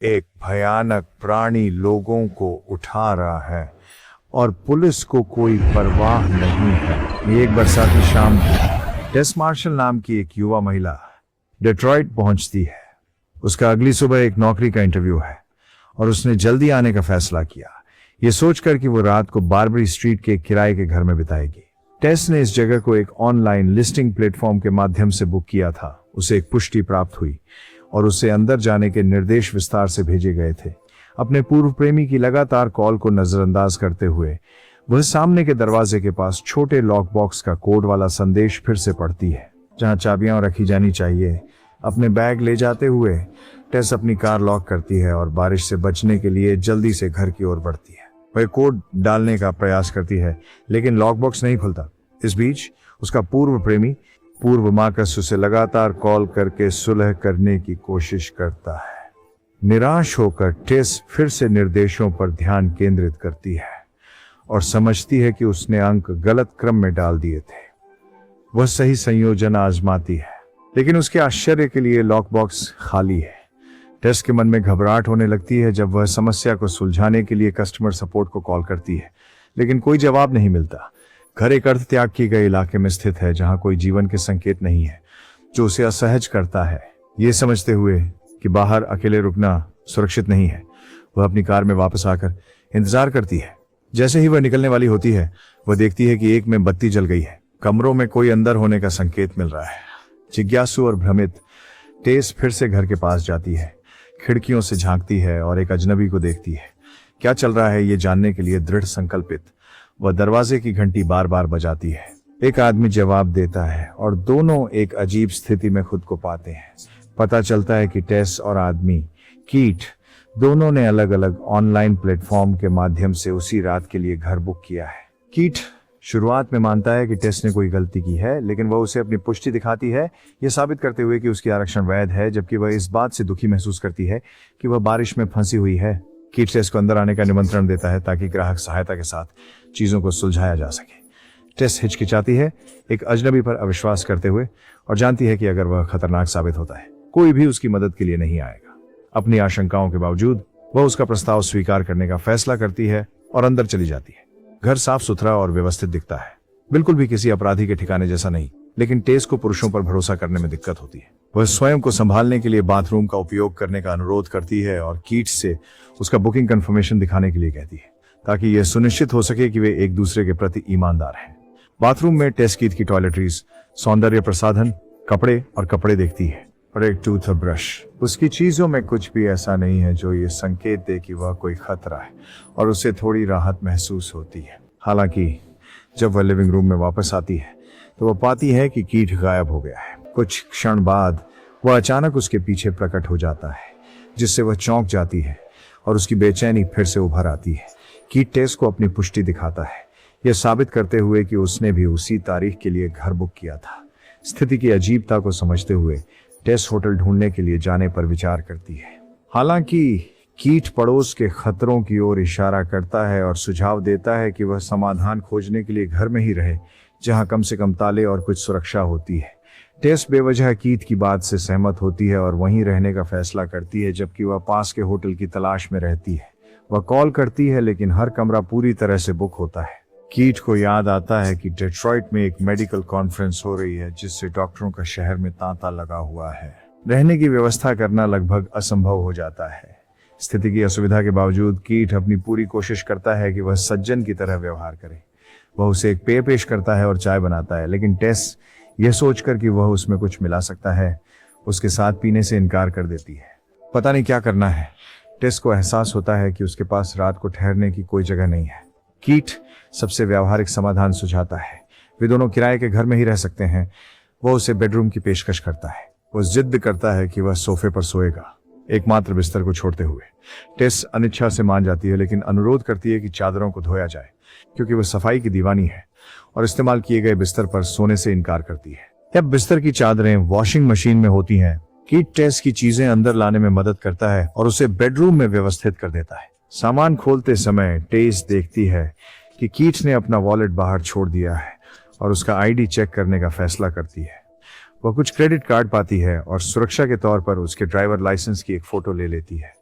एक भयानक प्राणी लोगों को उठा रहा है और पुलिस को कोई परवाह नहीं है। ये एक बरसाती शाम थी। टेस मार्शल नाम की एक युवा महिला डेट्रॉइट पहुंचती है। उसका अगली सुबह एक नौकरी का इंटरव्यू है और उसने जल्दी आने का फैसला किया, ये सोचकर कि वो रात को बारबरी स्ट्रीट के किराए के घर में बिताएगी। टेस ने इस जगह को एक ऑनलाइन लिस्टिंग प्लेटफॉर्म के माध्यम से बुक किया था। उसे एक पुष्टि प्राप्त हुई और उसे अंदर जाने के निर्देश विस्तार से भेजे गए थे। अपने पूर्व प्रेमी की लगातार कॉल को नजरअंदाज करते हुए वह सामने के दरवाजे के पास छोटे लॉक बॉक्स का कोड वाला संदेश फिर से पढ़ती है, जहां चाबियां रखी जानी चाहिए। अपने बैग ले जाते हुए टेस अपनी कार लॉक करती है और बारिश से बचने के लिए जल्दी से घर की ओर बढ़ती है। वह कोड डालने का प्रयास करती है, लेकिन लॉक बॉक्स नहीं खुलता। इस बीच उसका पूर्व प्रेमी पूर्व मार्कस उसे लगातार कॉल करके सुलह करने की कोशिश करता है। निराश होकर टेस फिर से निर्देशों पर ध्यान केंद्रित करती है और समझती है कि उसने अंक गलत क्रम में डाल दिए थे। वह सही संयोजन आजमाती है, लेकिन उसके आश्चर्य के लिए लॉक बॉक्स खाली है। टेस के मन में घबराहट होने लगती है जब वह समस्या को सुलझाने के लिए कस्टमर सपोर्ट को कॉल करती है, लेकिन कोई जवाब नहीं मिलता। घर एक अर्ध त्याग किए गए इलाके में स्थित है, जहां कोई जीवन के संकेत नहीं है, जो उसे असहज करता है। ये समझते हुए कि बाहर अकेले रुकना सुरक्षित नहीं है, वह अपनी कार में वापस आकर इंतजार करती है। जैसे ही वह निकलने वाली होती है, वह देखती है कि एक में बत्ती जल गई है। कमरों में कोई अंदर होने का संकेत मिल रहा है। जिज्ञासु और भ्रमित टेस फिर से घर के पास जाती है, खिड़कियों से झांकती है और एक अजनबी को देखती है। क्या चल रहा है ये जानने के लिए दृढ़ संकल्पित वह दरवाजे की घंटी बार बार बजाती है। एक आदमी जवाब देता है और दोनों एक अजीब स्थिति में खुद को पाते हैं। पता चलता है कि टेस और आदमी कीट दोनों ने अलग अलग ऑनलाइन प्लेटफॉर्म के माध्यम से उसी रात के लिए घर बुक किया है। कीट शुरुआत में मानता है कि टेस ने कोई गलती की है, लेकिन वह उसे अपनी पुष्टि दिखाती है, यह साबित करते हुए कि उसकी आरक्षण वैध है, जबकि वह इस बात से दुखी महसूस करती है कि वह बारिश में फंसी हुई है। कीट टेस को अंदर आने का निमंत्रण देता है ताकि ग्राहक सहायता के साथ चीजों को सुलझाया जा सके। टेस हिचकिचाती है, एक अजनबी पर अविश्वास करते हुए, और जानती है कि अगर वह खतरनाक साबित होता है, कोई भी उसकी मदद के लिए नहीं आएगा। अपनी आशंकाओं के बावजूद वह उसका प्रस्ताव स्वीकार करने का फैसला करती है और अंदर चली जाती है। घर साफ सुथरा और व्यवस्थित दिखता है, बिल्कुल भी किसी अपराधी के ठिकाने जैसा नहीं, लेकिन टेस को पुरुषों पर भरोसा करने में दिक्कत होती है। वह स्वयं को संभालने के लिए बाथरूम का उपयोग करने का अनुरोध करती है और कीट से उसका बुकिंग कंफर्मेशन दिखाने के लिए कहती है, ताकि यह सुनिश्चित हो सके कि वे एक दूसरे के प्रति ईमानदार हैं। बाथरूम में टेस कीट की टॉयलेटरीज, सौंदर्य प्रसाधन, कपड़े और कपड़े देखती है और एक टूथ और ब्रश। उसकी चीजों में कुछ भी ऐसा नहीं है जो ये संकेत दे कि वह कोई खतरा है, और उसे थोड़ी राहत महसूस होती है। हालांकि जब वह लिविंग रूम में वापस आती है तो वह पाती है कि कीट गायब हो गया है। कुछ क्षण बाद वह अचानक उसके पीछे प्रकट हो जाता है, जिससे वह चौंक जाती है और उसकी बेचैनी फिर से उभर आती है। कीट टेस को अपनी पुष्टि दिखाता है, यह साबित करते हुए कि उसने भी उसी तारीख के लिए घर बुक किया था। स्थिति की अजीबता को समझते हुए टेस होटल ढूंढने के लिए जाने पर विचार करती है। हालांकि कीट पड़ोस के खतरों की ओर इशारा करता है और सुझाव देता है कि वह समाधान खोजने के लिए घर में ही रहे, जहां कम से कम ताले और कुछ सुरक्षा होती है। टेस बेवजह कीट की बात से सहमत होती है और वहीं रहने का फैसला करती है, जबकि वह पास के होटल की तलाश में रहती है। वह कॉल करती है, लेकिन हर कमरा पूरी तरह से बुक होता है। कीट को याद आता है कि डेट्रॉइट में एक मेडिकल कॉन्फ्रेंस हो रही है, जिससे डॉक्टरों का शहर में तांता लगा हुआ है। रहने की व्यवस्था करना लगभग असंभव हो जाता है। स्थिति की असुविधा के बावजूद कीट अपनी पूरी कोशिश करता है कि वह सज्जन की तरह व्यवहार करे। वह उसे एक पेय पेश करता है और चाय बनाता है, लेकिन टेस यह सोचकर कि वह उसमें कुछ मिला सकता है, उसके साथ पीने से इनकार कर देती है। पता नहीं क्या करना है। टेस को एहसास होता है कि उसके पास रात को ठहरने की कोई जगह नहीं है। कीट सबसे व्यावहारिक समाधान सुझाता है। वे दोनों किराए के घर में ही रह सकते हैं। वह उसे बेडरूम की पेशकश करता है। वह जिद करता है कि वह सोफे पर सोएगा, एकमात्र बिस्तर को छोड़ते हुए। टेस अनिच्छा से मान जाती है, लेकिन अनुरोध करती है कि चादरों को धोया जाए, क्योंकि वह सफाई की दीवानी है, और इस्तेमाल किए गए बिस्तर पर सोने से इनकार करती है। जब बिस्तर की चादरें वॉशिंग मशीन में होती हैं, कीट टेस की चीजें अंदर लाने में मदद करता है और उसे बेडरूम में व्यवस्थित कर देता है। सामान खोलते समय टेस देखती है कि कीट ने अपना वॉलेट बाहर छोड़ दिया है और उसका आईडी चेक करने का फैसला करती है। वह कुछ क्रेडिट कार्ड पाती है और सुरक्षा के तौर पर उसके ड्राइवर लाइसेंस की एक फोटो ले लेती है।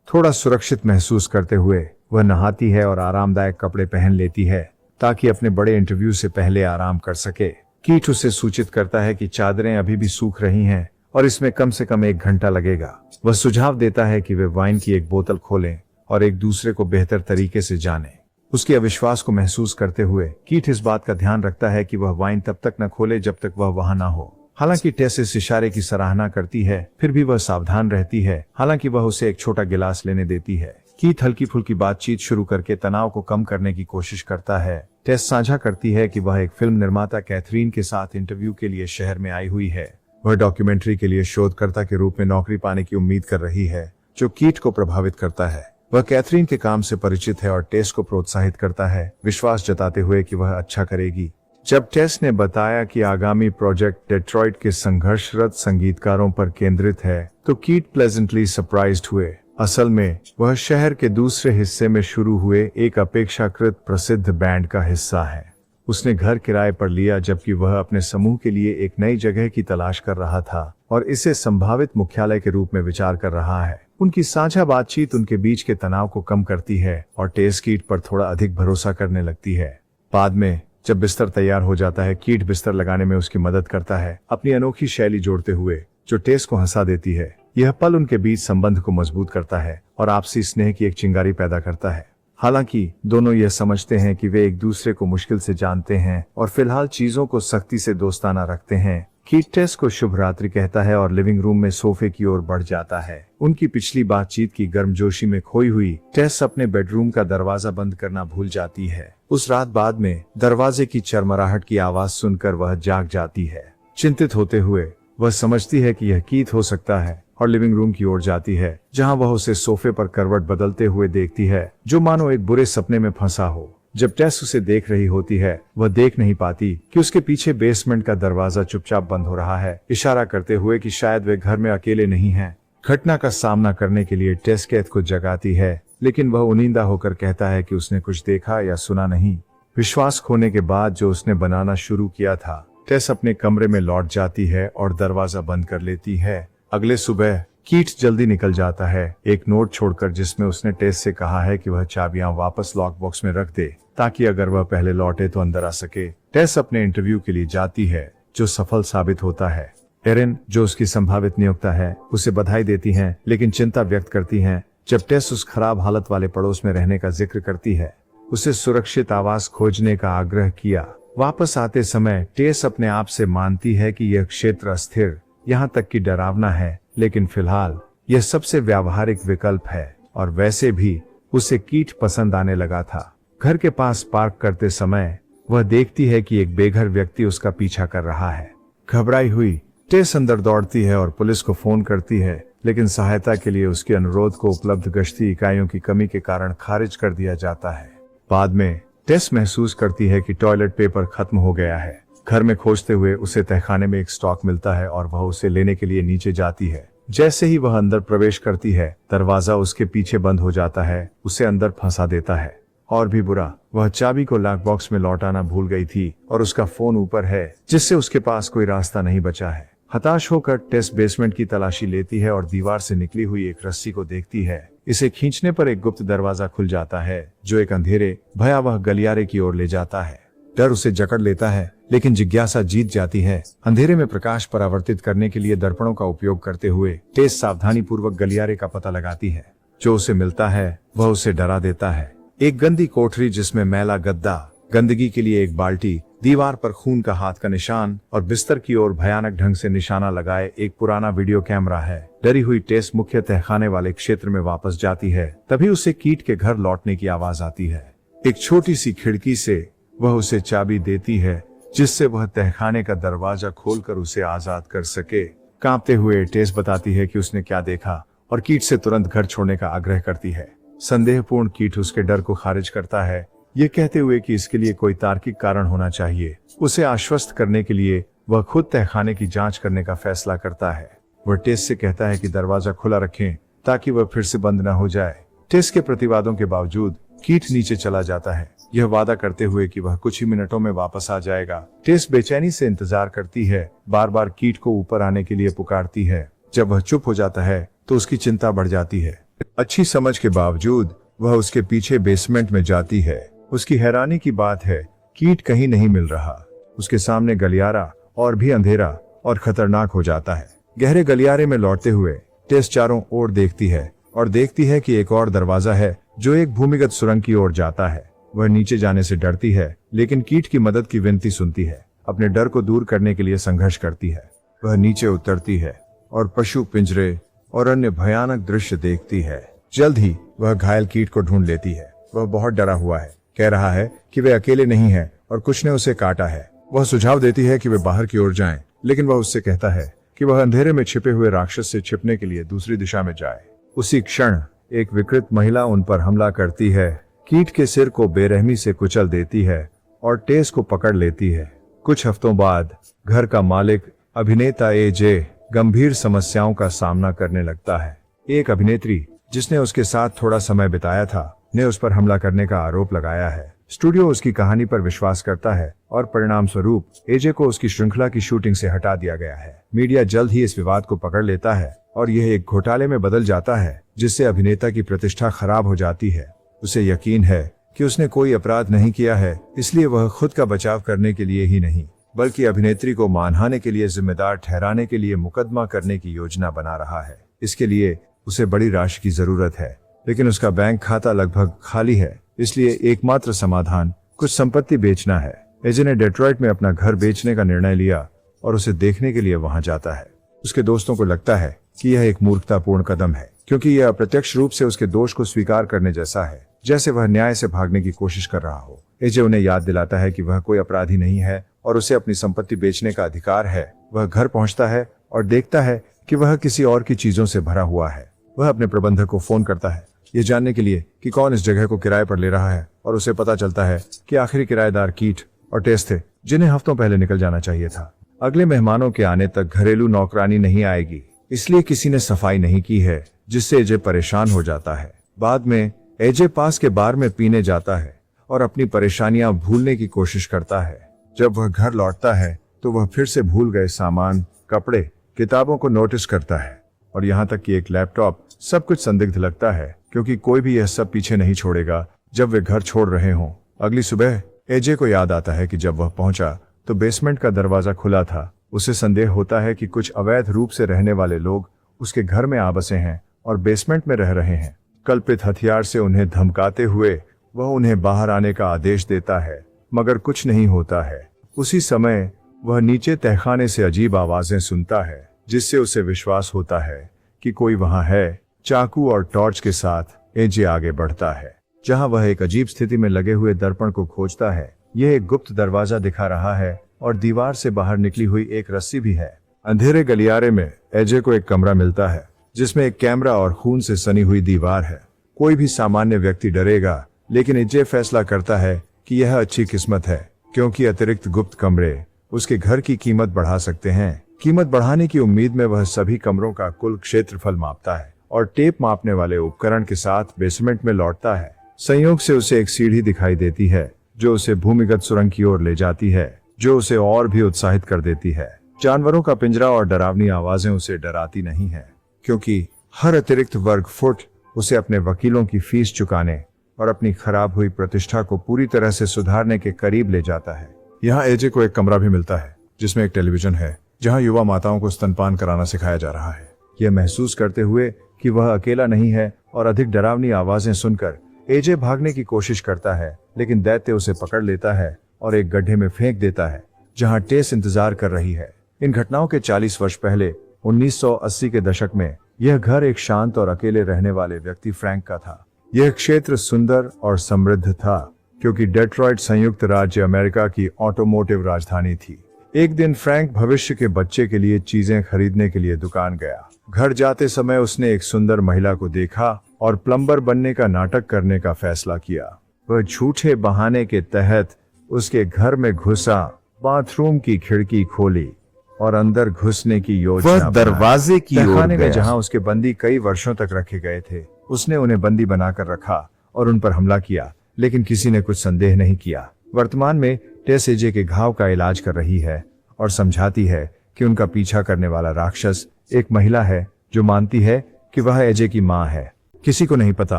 थोड़ा सुरक्षित महसूस करते हुए वह नहाती है और आरामदायक कपड़े पहन लेती है ताकि अपने बड़े इंटरव्यू से पहले आराम कर सके। कीट उसे सूचित करता है कि चादरें अभी भी सूख रही हैं और इसमें कम से कम 1 घंटा लगेगा। वह सुझाव देता है कि वे वाइन की एक बोतल खोलें और एक दूसरे को बेहतर तरीके से जाने। उसके अविश्वास को महसूस करते हुए कीट इस बात का ध्यान रखता है कि वह वाइन तब तक न खोले जब तक वह वहां न हो। हालांकि टेस इस इशारे की सराहना करती है, फिर भी वह सावधान रहती है। हालांकि वह उसे एक छोटा गिलास लेने देती है। कीट हल्की फुल्की बातचीत शुरू करके तनाव को कम करने की कोशिश करता है। टेस साझा करती है कि वह एक फिल्म निर्माता कैथरीन के साथ इंटरव्यू के लिए शहर में आई हुई है। वह डॉक्यूमेंट्री के लिए शोधकर्ता के रूप में नौकरी पाने की उम्मीद कर रही है, जो कीट को प्रभावित करता है। वह कैथरीन के काम से परिचित है और टेस को प्रोत्साहित करता है, विश्वास जताते हुए कि वह अच्छा करेगी। जब टेस ने बताया कि आगामी प्रोजेक्ट डेट्रॉइट के संघर्षरत संगीतकारों पर केंद्रित है, तो कीट प्लेजेंटली सरप्राइज्ड हुए। असल में वह शहर के दूसरे हिस्से में शुरू हुए एक अपेक्षाकृत प्रसिद्ध बैंड का हिस्सा है। उसने घर किराए पर लिया जबकि वह अपने समूह के लिए एक नई जगह की तलाश कर रहा था और इसे संभावित मुख्यालय के रूप में विचार कर रहा है। उनकी साझा बातचीत उनके बीच के तनाव को कम करती है और टेस कीट पर थोड़ा अधिक भरोसा करने लगती है। बाद में जब बिस्तर तैयार हो जाता है, कीट बिस्तर लगाने में उसकी मदद करता है, अपनी अनोखी शैली जोड़ते हुए, जो टेस को हंसा देती है। यह पल उनके बीच संबंध को मजबूत करता है और आपसी स्नेह की एक चिंगारी पैदा करता है। हालांकि दोनों यह समझते हैं कि वे एक दूसरे को मुश्किल से जानते हैं और फिलहाल चीजों को सख्ती से दोस्ताना रखते हैं। कीट टेस को शुभ रात्रि कहता है और लिविंग रूम में सोफे की ओर बढ़ जाता है। उनकी पिछली बातचीत की गर्मजोशी में खोई हुई टेस अपने बेडरूम का दरवाजा बंद करना भूल जाती है। उस रात बाद में दरवाजे की चरमराहट की आवाज सुनकर वह जाग जाती है। चिंतित होते हुए वह समझती है कि यह कीट हो सकता है और लिविंग रूम की ओर जाती है, जहां वह उसे सोफे पर करवट बदलते हुए देखती है, जो मानो एक बुरे सपने में फंसा हो। जब टेस उसे देख रही होती है, वह देख नहीं पाती कि उसके पीछे बेसमेंट का दरवाजा चुपचाप बंद हो रहा है, इशारा करते हुए कि शायद वे घर में अकेले नहीं हैं। घटना का सामना करने के लिए टेस कैथ को जगाती है, लेकिन वह उनींदा होकर कहता है कि उसने कुछ देखा या सुना नहीं। विश्वास खोने के बाद जो उसने बनाना शुरू किया था, टेस अपने कमरे में लौट जाती है और दरवाजा बंद कर लेती है। अगले सुबह कीट जल्दी निकल जाता है, एक नोट छोड़कर जिसमें उसने टेस से कहा है कि वह चाबियां वापस लॉक बॉक्स में रख दे ताकि अगर वह पहले लौटे तो अंदर आ सके। टेस अपने इंटरव्यू के लिए जाती है, जो सफल साबित होता है। एरिन, जो उसकी संभावित नियोक्ता है, उसे बधाई देती हैं, लेकिन चिंता व्यक्त करती हैं जब टेस उस खराब हालत वाले पड़ोस में रहने का जिक्र करती है। उसे सुरक्षित आवास खोजने का आग्रह किया। वापस आते समय टेस अपने आप से मानती है कि यह क्षेत्र अस्थिर, यहाँ तक कि डरावना है, लेकिन फिलहाल यह सबसे व्यावहारिक विकल्प है और वैसे भी उसे कीट पसंद आने लगा था। घर के पास पार्क करते समय वह देखती है कि एक बेघर व्यक्ति उसका पीछा कर रहा है। घबराई हुई टेस अंदर दौड़ती है और पुलिस को फोन करती है, लेकिन सहायता के लिए उसके अनुरोध को उपलब्ध गश्ती इकाइयों की कमी के कारण खारिज कर दिया जाता है। बाद में टेस महसूस करती है कि टॉयलेट पेपर खत्म हो गया है। घर में खोजते हुए उसे तहखाने में एक स्टॉक मिलता है और वह उसे लेने के लिए नीचे जाती है। जैसे ही वह अंदर प्रवेश करती है, दरवाजा उसके पीछे बंद हो जाता है, उसे अंदर फंसा देता है। और भी बुरा, वह चाबी को लॉक बॉक्स में लौटाना भूल गई थी और उसका फोन ऊपर है, जिससे उसके पास कोई रास्ता नहीं बचा है। हताश होकर टेस बेसमेंट की तलाशी लेती है और दीवार से निकली हुई एक रस्सी को देखती है। इसे खींचने पर एक गुप्त दरवाजा खुल जाता है, जो एक अंधेरे भयावह गलियारे की ओर ले जाता है। डर उसे जकड़ लेता है, लेकिन जिज्ञासा जीत जाती है। अंधेरे में प्रकाश परावर्तित करने के लिए दर्पणों का उपयोग करते हुए टेस सावधानी पूर्वक गलियारे का पता लगाती है। जो उसे मिलता है वह उसे डरा देता है। एक गंदी कोठरी जिसमें मैला गद्दा, गंदगी के लिए एक बाल्टी, दीवार पर खून का हाथ का निशान और बिस्तर की ओर भयानक ढंग से निशाना लगाए एक पुराना वीडियो कैमरा है। डरी हुई टेस मुख्य तहखाने वाले क्षेत्र में वापस जाती है। तभी उसे कीट के घर लौटने की आवाज आती है। एक छोटी सी खिड़की से वह उसे चाबी देती है, जिससे वह तहखाने का दरवाजा खोलकर उसे आजाद कर सके। कांपते हुए टेस बताती है कि उसने क्या देखा और कीट से तुरंत घर छोड़ने का आग्रह करती है। संदेहपूर्ण कीट उसके डर को खारिज करता है, ये कहते हुए कि इसके लिए कोई तार्किक कारण होना चाहिए। उसे आश्वस्त करने के लिए वह खुद तहखाने की जांच करने का फैसला करता है। वह टेस से कहता है कि दरवाजा खुला रखें ताकि वह फिर से बंद न हो जाए। टेस के प्रतिवादों के बावजूद कीट नीचे चला जाता है, यह वादा करते हुए कि वह कुछ ही मिनटों में वापस आ जाएगा। टेस बेचैनी से इंतजार करती है, बार बार कीट को ऊपर आने के लिए पुकारती है। जब वह चुप हो जाता है तो उसकी चिंता बढ़ जाती है। अच्छी समझ के बावजूद वह उसके पीछे बेसमेंट में जाती है। उसकी हैरानी की बात है, कीट कहीं नहीं मिल रहा। उसके सामने गलियारा और भी अंधेरा और खतरनाक हो जाता है। गहरे गलियारे में लौटते हुए टेस चारों ओर देखती है और देखती है कि एक और दरवाजा है जो एक भूमिगत सुरंग की ओर जाता है। वह नीचे जाने से डरती है, लेकिन कीट की मदद की विनती सुनती है। अपने डर को दूर करने के लिए संघर्ष करती है। वह नीचे उतरती है और पशु पिंजरे और अन्य भयानक दृश्य देखती है। जल्द ही वह घायल कीट को ढूंढ लेती है। वह बहुत डरा हुआ है, कह रहा है कि वे अकेले नहीं हैं और कुछ ने उसे काटा है। वह सुझाव देती है कि वे बाहर की ओर जाएं, लेकिन वह उससे कहता है कि वह अंधेरे में छिपे हुए राक्षस से छिपने के लिए दूसरी दिशा में जाए। उसी क्षण एक विकृत महिला उन पर हमला करती है, कीट के सिर को बेरहमी से कुचल देती है और टेस को पकड़ लेती है। कुछ हफ्तों बाद घर का मालिक अभिनेता एजे गंभीर समस्याओं का सामना करने लगता है। एक अभिनेत्री जिसने उसके साथ थोड़ा समय बिताया था ने उस पर हमला करने का आरोप लगाया है। स्टूडियो उसकी कहानी पर विश्वास करता है और परिणाम स्वरूप एजे को उसकी श्रृंखला की शूटिंग से हटा दिया गया है। मीडिया जल्द ही इस विवाद को पकड़ लेता है और यह एक घोटाले में बदल जाता है, जिससे अभिनेता की प्रतिष्ठा खराब हो जाती है। उसे यकीन है कि उसने कोई अपराध नहीं किया है, इसलिए वह खुद का बचाव करने के लिए ही नहीं बल्कि अभिनेत्री को मानहानि के लिए जिम्मेदार ठहराने के लिए मुकदमा करने की योजना बना रहा है। इसके लिए उसे बड़ी राशि की जरूरत है, लेकिन उसका बैंक खाता लगभग खाली है। इसलिए एकमात्र समाधान कुछ संपत्ति बेचना है। एजे ने डेट्रॉइट में अपना घर बेचने का निर्णय लिया और उसे देखने के लिए वहां जाता है। उसके दोस्तों को लगता है कि यह एक मूर्खतापूर्ण कदम है, क्योंकि यह अप्रत्यक्ष रूप से उसके दोष को स्वीकार करने जैसा है, जैसे वह न्याय से भागने की कोशिश कर रहा हो। एजे उन्हें याद दिलाता है कि वह कोई अपराधी नहीं है और उसे अपनी संपत्ति बेचने का अधिकार है। वह घर पहुंचता है और देखता है कि वह किसी और की चीजों से भरा हुआ है। वह अपने प्रबंधक को फोन करता है, ये जानने के लिए कि कौन इस जगह को किराए पर ले रहा है, और उसे पता चलता है कि आखिरी किराएदार कीट और टेस थे, जिन्हें हफ्तों पहले निकल जाना चाहिए था। अगले मेहमानों के आने तक घरेलू नौकरानी नहीं आएगी, इसलिए किसी ने सफाई नहीं की है, जिससे एजे परेशान हो जाता है। बाद में एजे पास के बार में पीने जाता है और अपनी परेशानियां भूलने की कोशिश करता है। जब वह घर लौटता है तो वह फिर से भूल गए सामान, कपड़े, किताबों को नोटिस करता है, और यहाँ तक कि एक लैपटॉप। सब कुछ संदिग्ध लगता है, क्योंकि कोई भी यह सब पीछे नहीं छोड़ेगा जब वे घर छोड़ रहे हों। अगली सुबह एजे को याद आता है कि जब वह पहुंचा तो बेसमेंट का दरवाजा खुला था। उसे संदेह होता है कि कुछ अवैध रूप से रहने वाले लोग उसके घर में आ बसे हैं और बेसमेंट में रह रहे हैं। कल्पित हथियार से उन्हें धमकाते हुए वह उन्हें बाहर आने का आदेश देता है, मगर कुछ नहीं होता है। उसी समय वह नीचे तहखाने से अजीब आवाजें सुनता है, जिससे उसे विश्वास होता है कि कोई वहां है। चाकू और टॉर्च के साथ एजे आगे बढ़ता है, जहां वह एक अजीब स्थिति में लगे हुए दर्पण को खोजता है। यह एक गुप्त दरवाजा दिखा रहा है और दीवार से बाहर निकली हुई एक रस्सी भी है। अंधेरे गलियारे में एजे को एक कमरा मिलता है, जिसमें एक कैमरा और खून से सनी हुई दीवार है। कोई भी सामान्य व्यक्ति डरेगा, लेकिन एजे फैसला करता है कि यह अच्छी किस्मत है, क्योंकि अतिरिक्त गुप्त कमरे उसके घर की कीमत बढ़ा सकते हैं। कीमत बढ़ाने की उम्मीद में वह सभी कमरों का कुल क्षेत्रफल मापता है और टेप मापने वाले उपकरण के साथ बेसमेंट में लौटता है। संयोग से उसे एक सीढ़ी दिखाई देती है जो उसे भूमिगत सुरंग की ओर ले जाती है, जो उसे और भी उत्साहित कर देती है। जानवरों का पिंजरा और डरावनी आवाजें उसे डराती नहीं है, क्योंकि हर अतिरिक्त वर्ग फुट उसे अपने वकीलों की फीस चुकाने और अपनी खराब हुई प्रतिष्ठा को पूरी तरह से सुधारने के करीब ले जाता है। यहाँ एजे को एक कमरा भी मिलता है, जिसमें एक टेलीविजन है, जहाँ युवा माताओं को स्तनपान कराना सिखाया जा रहा है। यह महसूस करते हुए कि वह अकेला नहीं है और अधिक डरावनी आवाजें सुनकर एजे भागने की कोशिश करता है, लेकिन दैत्य उसे पकड़ लेता है और एक गड्ढे में फेंक देता है, जहां टेस इंतजार कर रही है। इन घटनाओं के 40 वर्ष पहले 1980 के दशक में यह घर एक शांत और अकेले रहने वाले व्यक्ति फ्रैंक का था। यह क्षेत्र सुंदर और समृद्ध था, क्योंकि डेट्रॉइट संयुक्त राज्य अमेरिका की ऑटोमोटिव राजधानी थी। एक दिन फ्रैंक भविष्य के बच्चे के लिए चीजें खरीदने के लिए दुकान गया। घर जाते समय उसने एक सुंदर महिला को देखा और प्लम्बर बनने का नाटक करने का फैसला किया। वह झूठे बहाने के तहत उसके घर में घुसा, बाथरूम की खिड़की खोली और अंदर घुसने की योजना दरवाजे की ओर में जहां उसके बंदी कई वर्षों तक रखे गए थे, उसने उन्हें बंदी बनाकर रखा और उन पर हमला किया, लेकिन किसी ने कुछ संदेह नहीं किया। वर्तमान में टेस एजे के घाव का इलाज कर रही है और समझाती है कि उनका पीछा करने वाला राक्षस एक महिला है जो मानती है कि वह एजे की मां है। किसी को नहीं पता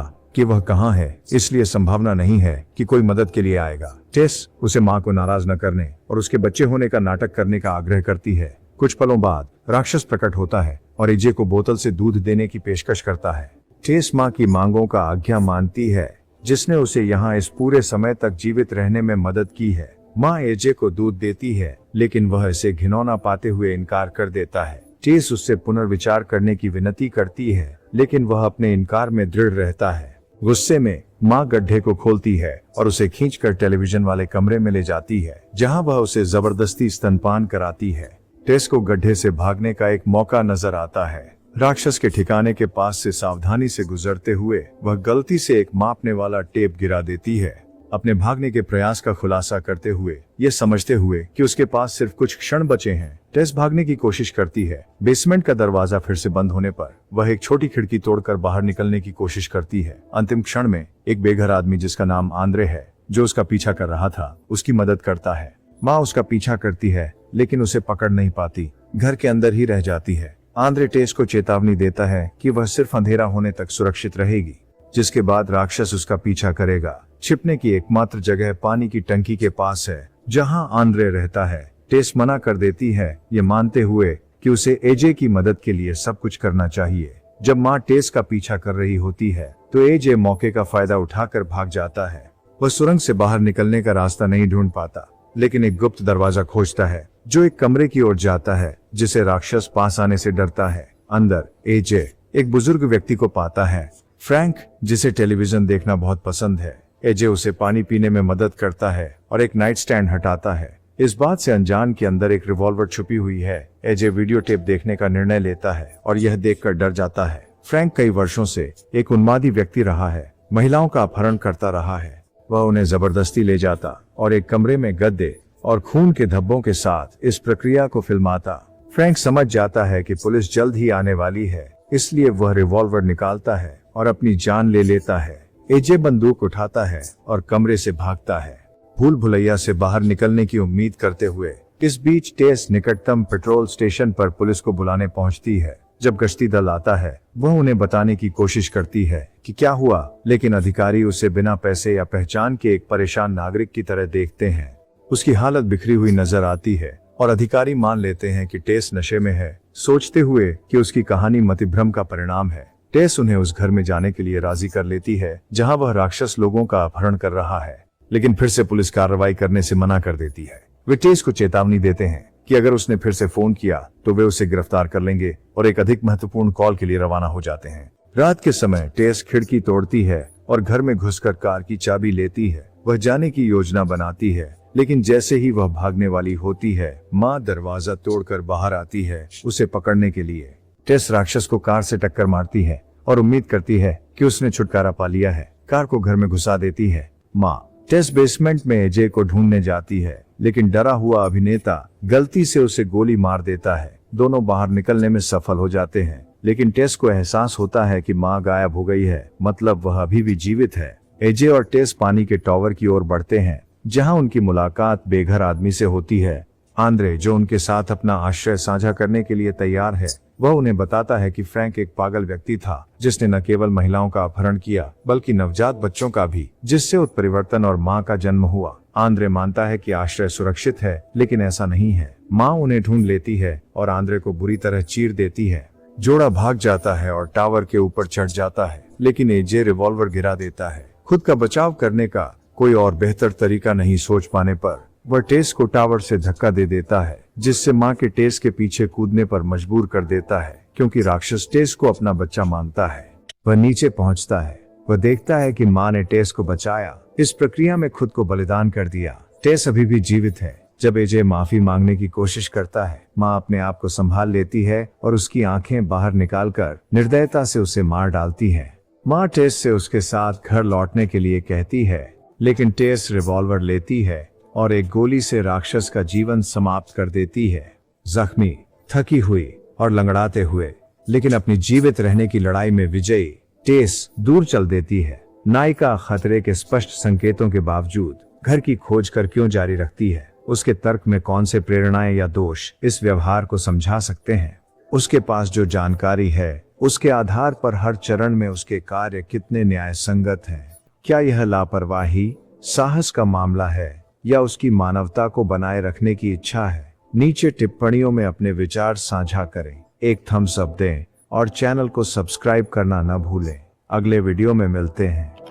कि वह कहाँ है, इसलिए संभावना नहीं है कि कोई मदद के लिए आएगा। टेस उसे माँ को नाराज न करने और उसके बच्चे होने का नाटक करने का आग्रह करती है। कुछ पलों बाद राक्षस प्रकट होता है और एजे को बोतल से दूध देने की पेशकश करता है। टेस माँ की मांगों का आज्ञा मानती है, जिसने उसे यहाँ इस पूरे समय तक जीवित रहने में मदद की है। माँ एजे को दूध देती है, लेकिन वह इसे घिनौना पाते हुए इनकार कर देता है। टेस उससे पुनर्विचार करने की विनती करती है, लेकिन वह अपने इनकार में दृढ़ रहता है। गुस्से में माँ गड्ढे को खोलती है और उसे खींचकर टेलीविजन वाले कमरे में ले जाती है, जहाँ वह उसे जबरदस्ती स्तनपान कराती है। टेस को गड्ढे से भागने का एक मौका नजर आता है। राक्षस के ठिकाने के पास से सावधानी से गुजरते हुए वह गलती से एक मापने वाला टेप गिरा देती है। अपने भागने के प्रयास का खुलासा करते हुए, ये समझते हुए कि उसके पास सिर्फ कुछ क्षण बचे हैं, टेस भागने की कोशिश करती है। बेसमेंट का दरवाजा फिर से बंद होने पर वह एक छोटी खिड़की तोड़कर बाहर निकलने की कोशिश करती है। अंतिम क्षण में एक बेघर आदमी, जिसका नाम आंद्रे है, जो उसका पीछा कर रहा था, उसकी मदद करता है। माँ उसका पीछा करती है, लेकिन उसे पकड़ नहीं पाती, घर के अंदर ही रह जाती है। आंद्रे टेस को चेतावनी देता है कि वह सिर्फ अंधेरा होने तक सुरक्षित रहेगी, जिसके बाद राक्षस उसका पीछा करेगा। छिपने की एकमात्र जगह पानी की टंकी के पास है, जहां आंद्रे रहता है। टेस मना कर देती है, ये मानते हुए कि उसे एजे की मदद के लिए सब कुछ करना चाहिए। जब माँ टेस का पीछा कर रही होती है तो एजे मौके का फायदा उठाकर भाग जाता है। वह सुरंग से बाहर निकलने का रास्ता नहीं ढूंढ पाता, लेकिन एक गुप्त दरवाजा खोजता है जो एक कमरे की ओर जाता है, जिसे राक्षस पास आने से डरता है। अंदर एजे एक बुजुर्ग व्यक्ति को पाता है, फ्रैंक, जिसे टेलीविजन देखना बहुत पसंद है। एजे उसे पानी पीने में मदद करता है और एक नाइट स्टैंड हटाता है। इस बात से अनजान के अंदर एक रिवॉल्वर छुपी हुई है। एजे वीडियो टेप देखने का निर्णय लेता है और यह देखकर डर जाता है। फ्रैंक कई वर्षों से एक उन्मादी व्यक्ति रहा है, महिलाओं का अपहरण करता रहा है। वह उन्हें जबरदस्ती ले जाता और एक कमरे में गद्दे और खून के धब्बों के साथ इस प्रक्रिया को फिल्माता। फ्रैंक समझ जाता है कि पुलिस जल्द ही आने वाली है, इसलिए वह रिवॉल्वर निकालता है और अपनी जान ले लेता है। एजे बंदूक उठाता है और कमरे से भागता है, भूल भुलैया से बाहर निकलने की उम्मीद करते हुए। इस बीच टेस निकटतम पेट्रोल स्टेशन पर पुलिस को बुलाने पहुंचती है। जब गश्ती दल आता है, वह उन्हें बताने की कोशिश करती है कि क्या हुआ, लेकिन अधिकारी उसे बिना पैसे या पहचान के एक परेशान नागरिक की तरह देखते हैं। उसकी हालत बिखरी हुई नजर आती है और अधिकारी मान लेते हैं कि टेस नशे में है, सोचते हुए कि उसकी कहानी मतिभ्रम का परिणाम है। टेस उन्हें उस घर में जाने के लिए राजी कर लेती है जहां वह राक्षस लोगों का अपहरण कर रहा है, लेकिन फिर से पुलिस कार्रवाई करने से मना कर देती है। वे टेस को चेतावनी देते हैं कि अगर उसने फिर से फोन किया तो वे उसे गिरफ्तार कर लेंगे और एक अधिक महत्वपूर्ण कॉल के लिए रवाना हो जाते हैं। रात के समय टेस खिड़की तोड़ती है और घर में घुसकर कार की चाबी लेती है। वह जाने की योजना बनाती है, लेकिन जैसे ही वह भागने वाली होती है, माँ दरवाजा तोड़कर बाहर आती है उसे पकड़ने के लिए। टेस राक्षस को कार से टक्कर मारती है और उम्मीद करती है कि उसने छुटकारा पा लिया है। कार को घर में घुसा देती है। माँ टेस बेसमेंट में एजे को ढूंढने जाती है, लेकिन डरा हुआ अभिनेता गलती से उसे गोली मार देता है। दोनों बाहर निकलने में सफल हो जाते हैं, लेकिन टेस को एहसास होता है कि माँ गायब हो गई है, मतलब वह अभी भी जीवित है। एजे और टेस पानी के टॉवर की ओर बढ़ते हैं, जहां उनकी मुलाकात बेघर आदमी से होती है। आंद्रे, जो उनके साथ अपना आश्रय साझा करने के लिए तैयार है, वह उन्हें बताता है कि फ्रैंक एक पागल व्यक्ति था जिसने न केवल महिलाओं का अपहरण किया बल्कि नवजात बच्चों का भी, जिससे उत्परिवर्तन और माँ का जन्म हुआ। आंद्रे मानता है कि आश्रय सुरक्षित है, लेकिन ऐसा नहीं है। माँ उन्हें ढूंढ लेती है और आंद्रे को बुरी तरह चीर देती है। जोड़ा भाग जाता है और टावर के ऊपर चढ़ जाता है, लेकिन एजे रिवॉल्वर गिरा देता है। खुद का बचाव करने का कोई और बेहतर तरीका नहीं सोच पाने पर वह टेस को टावर से धक्का दे देता है, जिससे माँ के टेस के पीछे कूदने पर मजबूर कर देता है, क्योंकि राक्षस टेस को अपना बच्चा मानता है। वह नीचे पहुंचता है। वह देखता है कि माँ ने टेस को बचाया, इस प्रक्रिया में खुद को बलिदान कर दिया। टेस अभी भी जीवित है। जब एजे माफी मांगने की कोशिश करता है, माँ अपने आप को संभाल लेती है और उसकी आंखें बाहर निकालकर निर्दयता से उसे मार डालती है। माँ टेस से उसके साथ घर लौटने के लिए कहती है, लेकिन टेस रिवॉल्वर लेती है और एक गोली से राक्षस का जीवन समाप्त कर देती है। जख्मी, थकी हुई और लंगड़ाते हुए, लेकिन अपनी जीवित रहने की लड़ाई में विजयी, टेस दूर चल देती है। नायिका खतरे के स्पष्ट संकेतों के बावजूद घर की खोज कर क्यों जारी रखती है? उसके तर्क में कौन से प्रेरणाएं या दोष इस व्यवहार को समझा सकते हैं? उसके पास जो जानकारी है उसके आधार पर हर चरण में उसके कार्य कितने न्याय संगत हैं। क्या यह लापरवाही, साहस का मामला है या उसकी मानवता को बनाए रखने की इच्छा है? नीचे टिप्पणियों में अपने विचार साझा करें, एक थम्स अप दें और चैनल को सब्सक्राइब करना न भूलें। अगले वीडियो में मिलते हैं।